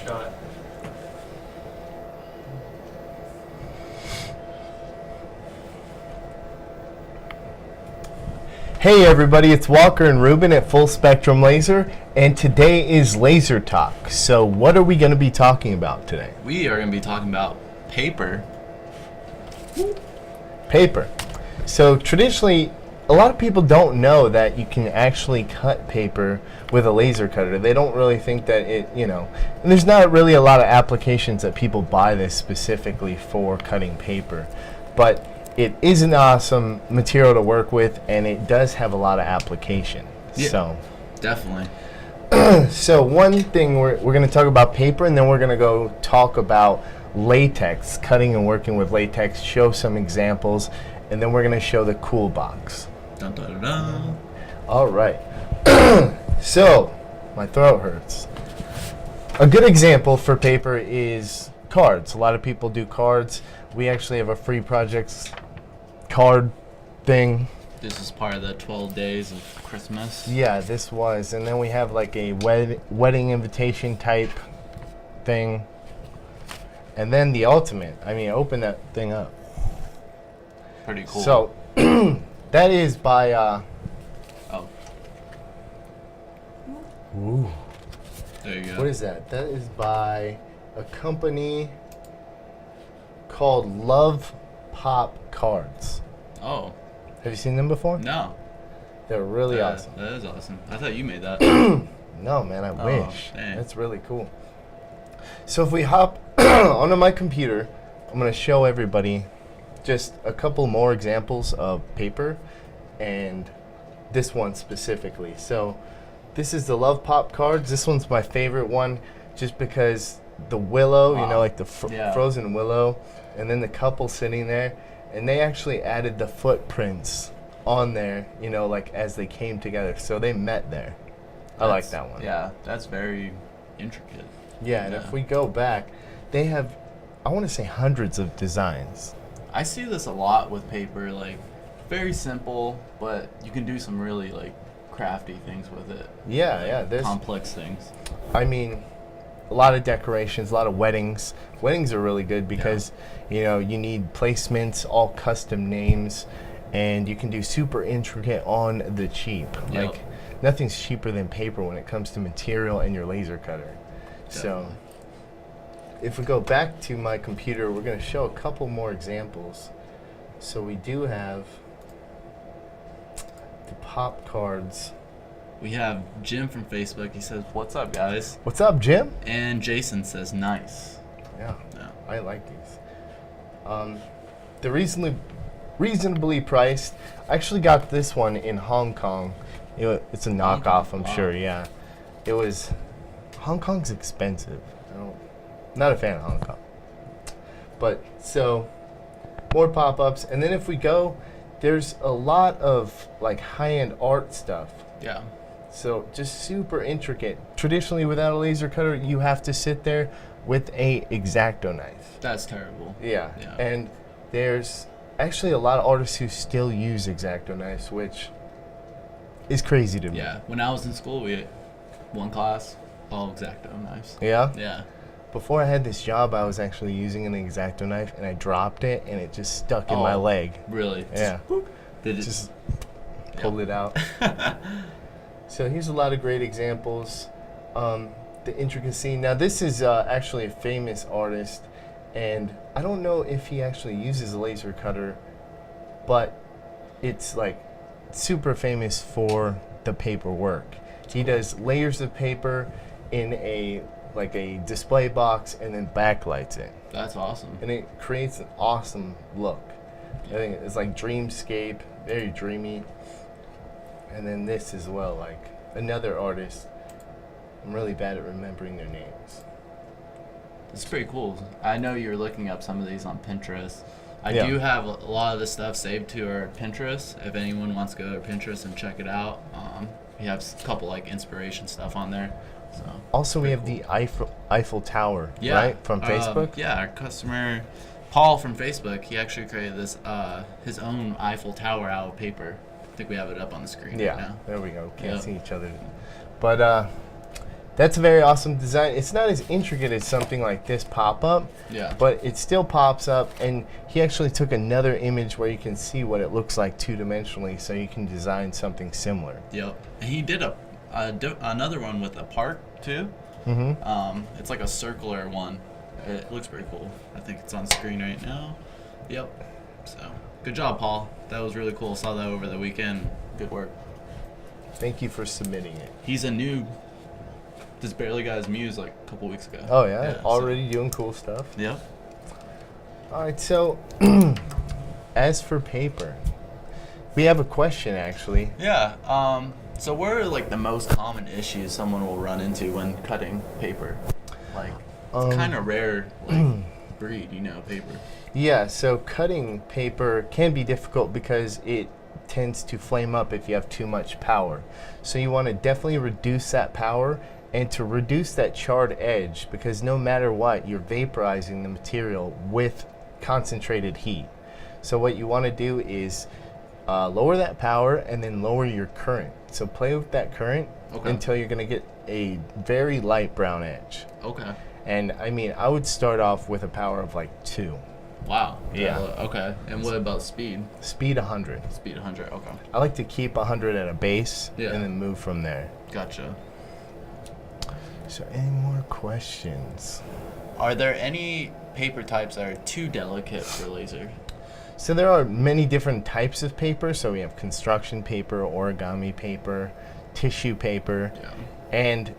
shot. Hey everybody, it's Walker and Reuben at Full Spectrum Laser, and today is Laser Talk. So what are we going to be talking about today? We are going to be talking about paper. Paper. So traditionally, a lot of people don't know that you can actually cut paper with a laser cutter. They don't really think that and there's not really a lot of applications that people buy this specifically for cutting paper. But it is an awesome material to work with, and it does have a lot of application. Yeah, so definitely. So one thing, we're going to talk about paper, and then we're going to go talk about latex, cutting and working with latex, show some examples, and then we're going to show the cool box. Dun, dun, dun, dun. All right. So, my throat hurts. A good example for paper is cards. A lot of people do cards. We actually have a free projects card thing. This is part of the 12 days of Christmas. Yeah, this was. And then we have like a wedding invitation type thing. And then the ultimate. I mean, open that thing up. Pretty cool. So, that is by... oh, Ooh. there you go. What is that? That is by a company called Love Pop Cards. Oh, Have you seen them before? no. They're really awesome. That is awesome. I thought you made that. No, man, I wish. dang. That's really cool. So if we hop onto my computer, I'm going to show everybody just a couple more examples of paper, and this one specifically. So this is the Love Pop cards. This one's my favorite one just because the willow, Wow. like the Yeah. frozen willow, and then the couple sitting there, and they actually added the footprints on there, like as they came together. So they met there. I like that one. Yeah, that's very intricate. Yeah, and Yeah. if we go back, they have, I want to say, hundreds of designs. I see this a lot with paper, like very simple, but you can do some really like crafty things with it. Yeah, there's, Complex things. I mean, a lot of decorations, a lot of weddings. Weddings are really good because, you need placements, all custom names, and you can do super intricate on the cheap. Yep. Like, nothing's cheaper than paper when it comes to material and your laser cutter. So, Definitely. if we go back to my computer, we're going to show a couple more examples. So we do have the pop cards. We have Jim from Facebook. He says, "What's up, guys?" What's up, Jim? And Jason says, "Nice." Yeah, Yeah. I like these. They're reasonably priced. I actually got this one in Hong Kong. It's a knockoff, I'm Wow. sure. Yeah, it was. Hong Kong's expensive. Not a fan of Hong Kong. But so more pop-ups, and then if we go, there's a lot of like high-end art stuff. Yeah. So just super intricate. Traditionally, without a laser cutter, you have to sit there with a X-Acto knife. That's terrible. Yeah. Yeah. And there's actually a lot of artists who still use X-Acto knives, which is crazy to me. Yeah. When I was in school, we had one class, all X-Acto knives. Yeah? Yeah. Before I had this job, I was actually using an X-Acto knife, and I dropped it, and it just stuck in my Oh. leg. Really? Yeah. Did it? Just pulled it out. So here's a lot of great examples. The intricacy. Now this is actually a famous artist, and I don't know if he actually uses a laser cutter, but it's like super famous for the paper work. He does layers of paper in a display box and then backlights it, That's awesome. and it creates an awesome look. I think it's like dreamscape, very dreamy. And then this as well, like another artist. I'm really bad at remembering their names. It's pretty cool. I know you're looking up some of these on Pinterest. I Yeah. do have a lot of this stuff saved to our Pinterest. If anyone wants to go to Pinterest and check it out, we have a couple like inspiration stuff on there. So Also, we pretty have cool. the Eiffel Tower, right, from Facebook. Yeah, our customer Paul from Facebook, he actually created this his own Eiffel Tower out of paper. I think we have it up on the screen right Yeah, now. there we go. Can't Yep. see each other. But That's a very awesome design. It's not as intricate as something like this pop-up, Yeah. but it still pops up, and he actually took another image where you can see what it looks like two-dimensionally, so you can design something similar. Yep. And he did another one with a park too. It's like a circular one. It looks pretty cool. I think it's on screen right now. Yep. So good job, Paul. That was really cool. Saw that over the weekend. Good work. Thank you for submitting it. He's a noob. Just barely got his muse like a couple weeks ago. Oh yeah, already doing cool stuff. Yep. All right, so as for paper, we have a question actually. Yeah. So what are like the most common issues someone will run into when cutting paper? Like it's kind of rare like breed, paper. Yeah, so cutting paper can be difficult because it tends to flame up if you have too much power. So you want to definitely reduce that power and to reduce that charred edge, because no matter what, you're vaporizing the material with concentrated heat. So what you want to do is lower that power and then lower your current. So play with that current until you're going to get a very light brown edge. Okay. And I mean, I would start off with a power of like 2. Wow. Yeah. Okay. And what about speed? Speed 100. Speed 100. Okay. I like to keep 100 at a base Yeah. and then move from there. Gotcha. So any more questions? Are there any paper types that are too delicate for laser? So there are many different types of paper. So we have construction paper, origami paper, tissue paper. Yeah. And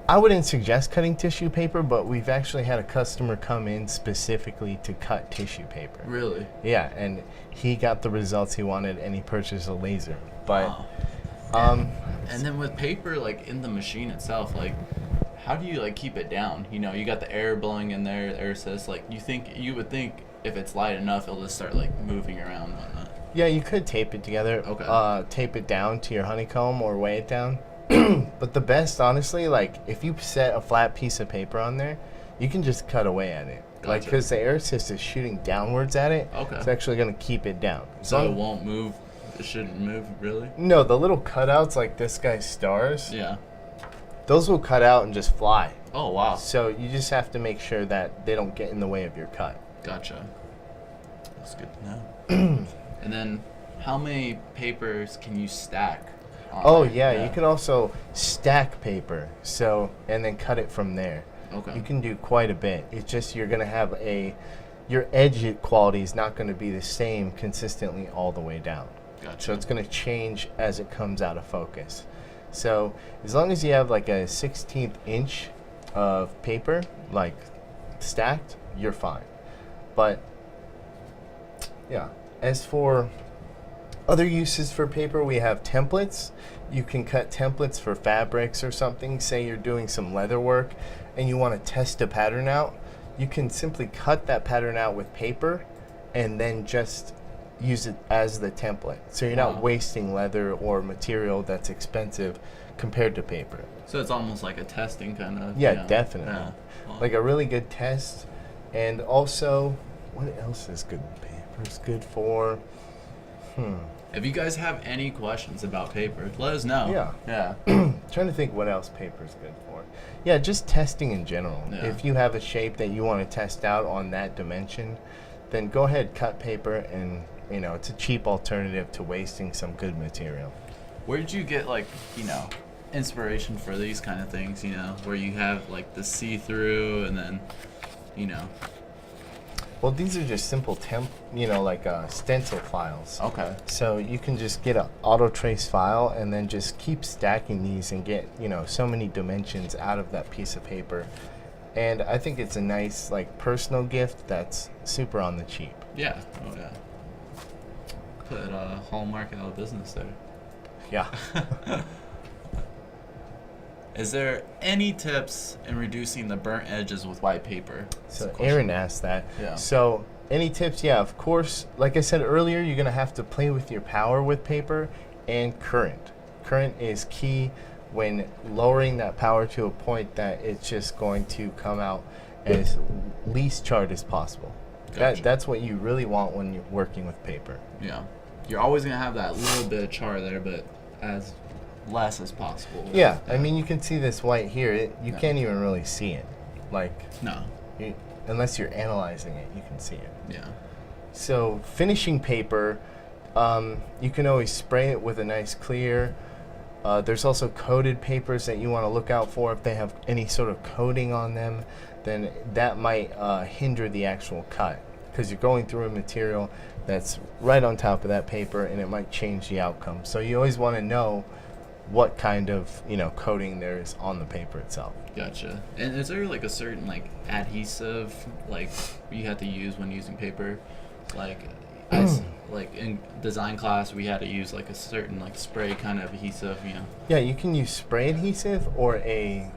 I wouldn't suggest cutting tissue paper, but we've actually had a customer come in specifically to cut tissue paper. Really? Yeah, and he got the results he wanted and he purchased a laser. But Wow. And then with paper, like in the machine itself, like how do you like keep it down? You got the air blowing in there, the air assist. Like you would think if it's light enough, it'll just start like moving around and whatnot. yeah, you could tape it together. Okay. Tape it down to your honeycomb or weigh it down. But the best, honestly, like if you set a flat piece of paper on there, you can just cut away at it. Like Gotcha. because the air assist is shooting downwards at it. Okay. It's actually going to keep it down. So it won't move. It shouldn't move, really? No, the little cutouts like this guy's stars, Yeah. those will cut out and just fly. Oh, wow. So you just have to make sure that they don't get in the way of your cut. Gotcha. That's good to know. And then how many papers can you stack? Oh yeah, you can also stack paper. So and then cut it from there. Okay. You can do quite a bit. It's just you're gonna have your edge quality is not going to be the same consistently all the way down. Gotcha. So it's going to change as it comes out of focus. So as long as you have like a 1/16 inch of paper like stacked, you're fine. But yeah, as for other uses for paper, we have templates. You can cut templates for fabrics or something. Say you're doing some leather work and you want to test a pattern out. You can simply cut that pattern out with paper and then just use it as the template. So you're not wasting leather or material that's expensive compared to paper. So it's almost like a testing kind of. Yeah, definitely. Yeah. Wow. Like a really good test. And also, what else is good paper is good for? If you guys have any questions about paper, let us know. Yeah. Yeah. Trying to think what else paper is good for. Yeah, just testing in general. Yeah. If you have a shape that you want to test out on that dimension, then go ahead, cut paper, and it's a cheap alternative to wasting some good material. Where did you get inspiration for these kind of things? Where you have like the see-through and then, Well, these are just simple stencil files. Okay. So you can just get an auto trace file and then just keep stacking these and get, so many dimensions out of that piece of paper. And I think it's a nice, personal gift that's super on the cheap. Yeah. Oh yeah. Put Hallmark out of business there. Yeah. Is there any tips in reducing the burnt edges with white paper? So Aaron asked that. Yeah. So any tips? Yeah, of course. Like I said earlier, you're going to have to play with your power with paper and current. Current is key when lowering that power to a point that it's just going to come out as least charred as possible. Gotcha. That's what you really want when you're working with paper. Yeah. You're always going to have that little bit of char there, but as less as possible. Yeah, I mean, you can see this white here. You Yeah. can't even really see it. Like, No. unless you're analyzing it, you can see it. Yeah. So finishing paper, you can always spray it with a nice clear. There's also coated papers that you want to look out for. If they have any sort of coating on them, then that might hinder the actual cut, because you're going through a material that's right on top of that paper, and it might change the outcome. So you always want to know what kind of coating there is on the paper itself. Gotcha. And is there like a certain like adhesive like you have to use when using paper? Like like in design class we had to use like a certain like spray kind of adhesive, Yeah, you can use spray adhesive or a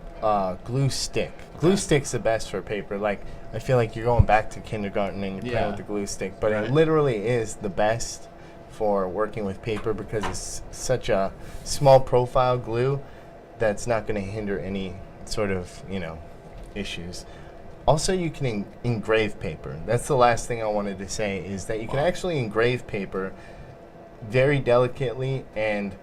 glue stick. Glue stick's the best for paper. Like, I feel like you're going back to kindergarten and you're playing with the glue stick, but it literally is the best for working with paper because it's such a small profile glue that's not going to hinder any sort of issues. Also, you can engrave paper. That's the last thing I wanted to say, is that you can actually engrave paper very delicately, and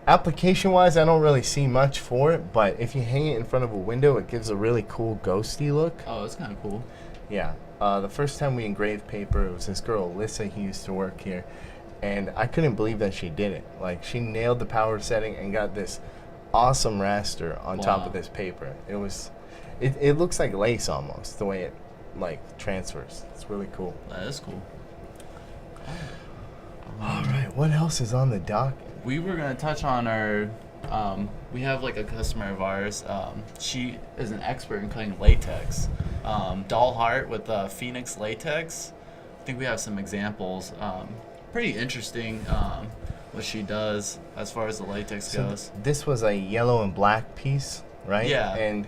application-wise, I don't really see much for it, but if you hang it in front of a window, it gives a really cool ghosty look. Oh, that's kind of cool. Yeah. The first time we engraved paper, it was this girl, Alyssa, who used to work here, and I couldn't believe that she did it. Like, she nailed the power setting and got this awesome raster on top of this paper. It looks like lace almost, the way it like transfers. It's really cool. That is cool. All right, what else is on the docket? We were going to touch on our we have like a customer of ours. She is an expert in cutting latex. Doll Heart with Phoenix latex. I think we have some examples. Pretty interesting what she does as far as the latex goes. This was a yellow and black piece, right? Yeah. And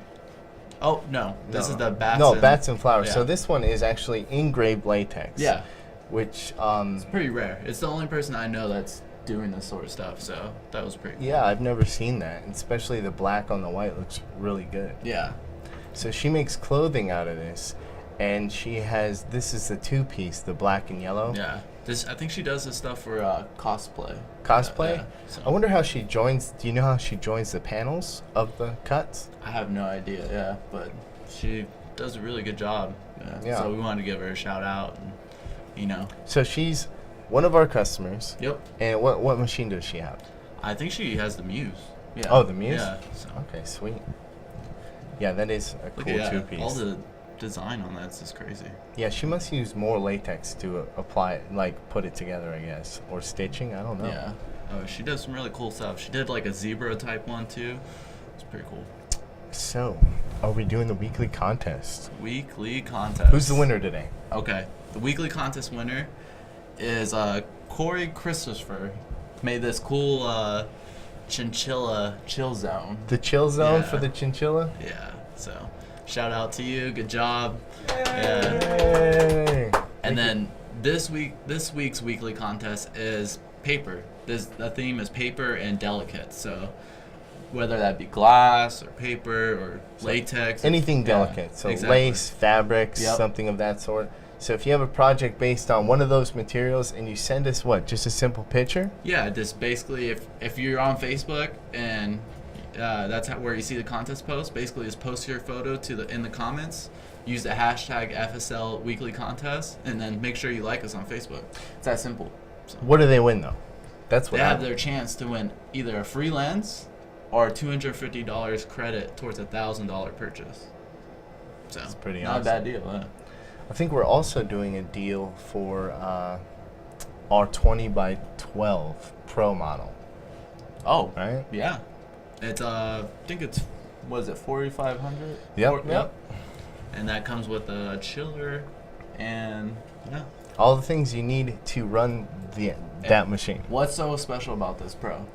oh no, this is the bats. No, and, bats and flowers. yeah. So this one is actually engraved latex. Yeah, which it's pretty rare. It's the only person I know that's doing this sort of stuff. So that was pretty cool. Yeah, I've never seen that. Especially the black on the white looks really good. Yeah. So she makes clothing out of this, and this is the two-piece, the black and yellow. Yeah. I think she does this stuff for cosplay. Cosplay? Yeah, so. I wonder how she joins. Do you know how she joins the panels of the cuts? I have no idea, yeah, but she does a really good job. Yeah. So we wanted to give her a shout out, and, So she's one of our customers. Yep. And what machine does she have? I think she has the Muse. Yeah. Oh, the Muse? Yeah. So. Okay, sweet. Yeah, that is a cool two-piece. All the design on that's just crazy. Yeah, she must use more latex to apply it, like put it together, I guess, or stitching. I don't know. Yeah. Oh, she does some really cool stuff. She did like a zebra type one too. It's pretty cool. So, are we doing the weekly contest? Weekly contest. Who's the winner today? Okay, the weekly contest winner is Corey Christopher. Made this cool chinchilla chill zone. The chill zone for the chinchilla? Yeah. So. Shout out to you. Good job. Yay. Yeah. And then this week's weekly contest is paper. The theme is paper and delicate. So whether that be glass or paper or latex. Anything delicate. So lace, fabrics, something of that sort. So if you have a project based on one of those materials and you send us just a simple picture? Yeah, just basically if you're on Facebook and that's where you see the contest post. Basically, just post your photo in the comments. Use the hashtag FSL Weekly Contest, and then make sure you like us on Facebook. It's that simple. So what do they win though? That's what they have their chance to win either a free lens or $250 credit towards a $1,000 purchase. So that's pretty not awesome. a bad deal. Huh? I think we're also doing a deal for our 20x12 Pro model. Oh, right? Yeah. It's I think it's was it 4,500? Yep. And that comes with a chiller and all the things you need to run that machine. What's so special about this Pro?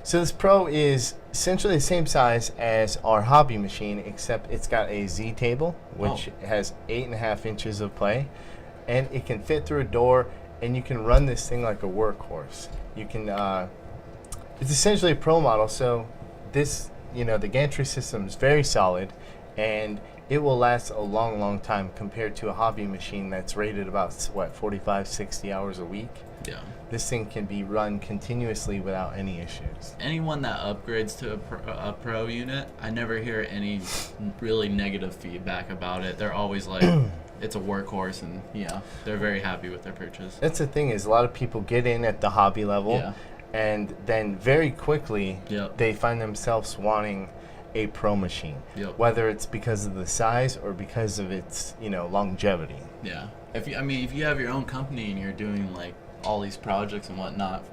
So this Pro is essentially the same size as our hobby machine, except it's got a Z table, which has 8.5 inches of play, and it can fit through a door, and you can run this thing like a workhorse. You can. It's essentially a Pro model, so this, the gantry system is very solid, and it will last a long, long time compared to a hobby machine that's rated about, 45, 60 hours a week. Yeah. This thing can be run continuously without any issues. Anyone that upgrades to a pro unit, I never hear any really negative feedback about it. They're always like, it's a workhorse, and they're very happy with their purchase. That's the thing, is a lot of people get in at the hobby level, and then very quickly they find themselves wanting a pro machine, whether it's because of the size or because of its longevity. Yeah. If you have your own company and you're doing like all these projects and whatnot,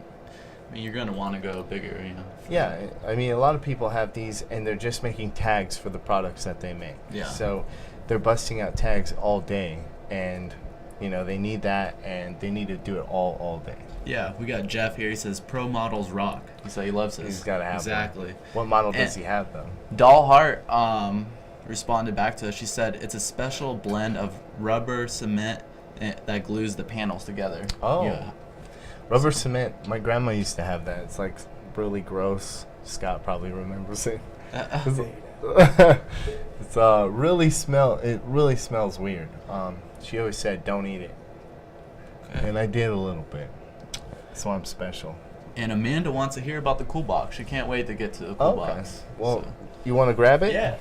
you're gonna want to go bigger, Yeah, a lot of people have these and they're just making tags for the products that they make. Yeah. So they're busting out tags all day, and they need that, and they need to do it all day. Yeah, we got Jeff here. He says pro models rock. He said he loves this. He's got to have exactly. One. What model does he have though? Doll Heart responded back to us. She said it's a special blend of rubber cement that glues the panels together. Oh. Yeah. Rubber cement. My grandma used to have that. It's like really gross. Scott probably remembers it. It's really smells weird. She always said don't eat it. Okay. And I did a little bit. So I'm special. And Amanda wants to hear about the cool box. She can't wait to get to the cool box. Well, you want to grab it? Yeah.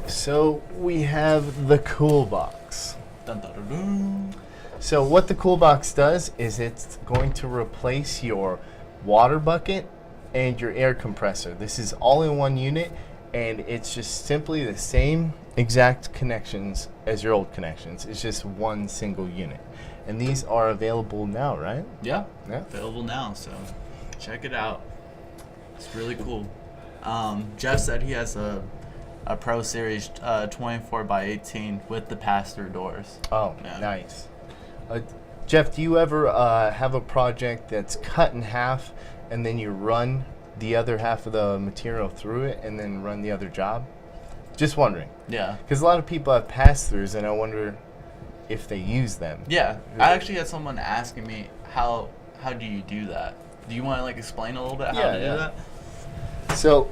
So we have the cool box. Dun, dun, dun, dun. So what the cool box does is it's going to replace your water bucket and your air compressor. This is all in one unit, and it's just simply the same exact connections as your old connections. It's just one single unit. And these are available now, right? Yeah. Available now, so check it out. It's really cool. Jeff said he has a Pro Series 24x18 with the pass-through doors. Oh, nice. Jeff, do you ever have a project that's cut in half and then you run the other half of the material through it and then run the other job? Just wondering. Yeah. Because a lot of people have pass-throughs, and I wonder if they use them. Yeah. I actually had someone asking me, how do you do that? Do you want to explain a little bit how to do that? So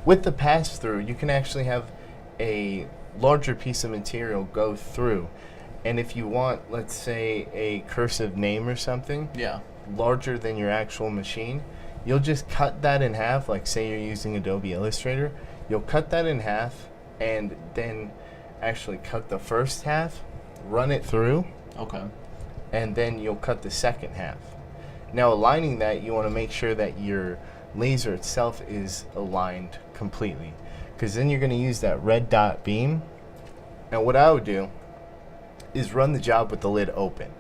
with the pass-through, you can actually have a larger piece of material go through. And if you want, let's say, a cursive name or something larger than your actual machine, you'll just cut that in half. Like say you're using Adobe Illustrator, you'll cut that in half and then actually cut the first half, run it through, and then you'll cut the second half. Now aligning that, you want to make sure that your laser itself is aligned completely, because then you're going to use that red dot beam. And what I would do is run the job with the lid open.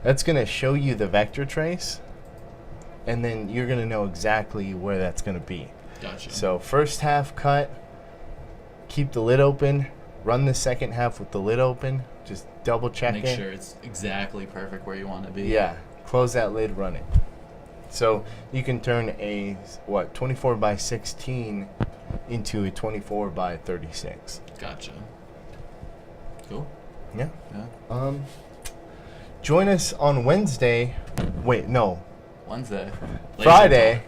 That's going to show you the vector trace, and then you're going to know exactly where that's going to be. Gotcha. So first half cut, keep the lid open, run the second half with the lid open, just double check it. Make sure it's exactly perfect where you want to be. Yeah, close that lid, run it. So you can turn a 24x16 into a 24x36. Gotcha. Cool. Yeah. Join us on Wednesday. Wait, no. Wednesday. Friday.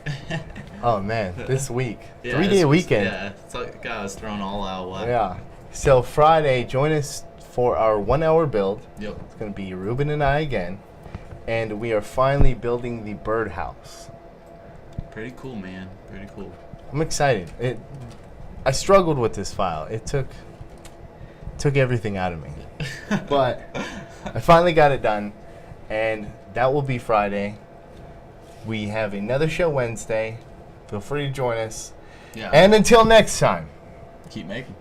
Oh man, this week. 3-day weekend. Yeah, it's like got us thrown all out. Wow. Yeah. So Friday, join us for our 1-hour build. Yep. It's gonna be Reuben and I again, and we are finally building the birdhouse. Pretty cool, man. Pretty cool. I'm excited. I struggled with this file. It took everything out of me, but I finally got it done, and that will be Friday. We have another show Wednesday. Feel free to join us. Yeah. And until next time, keep making.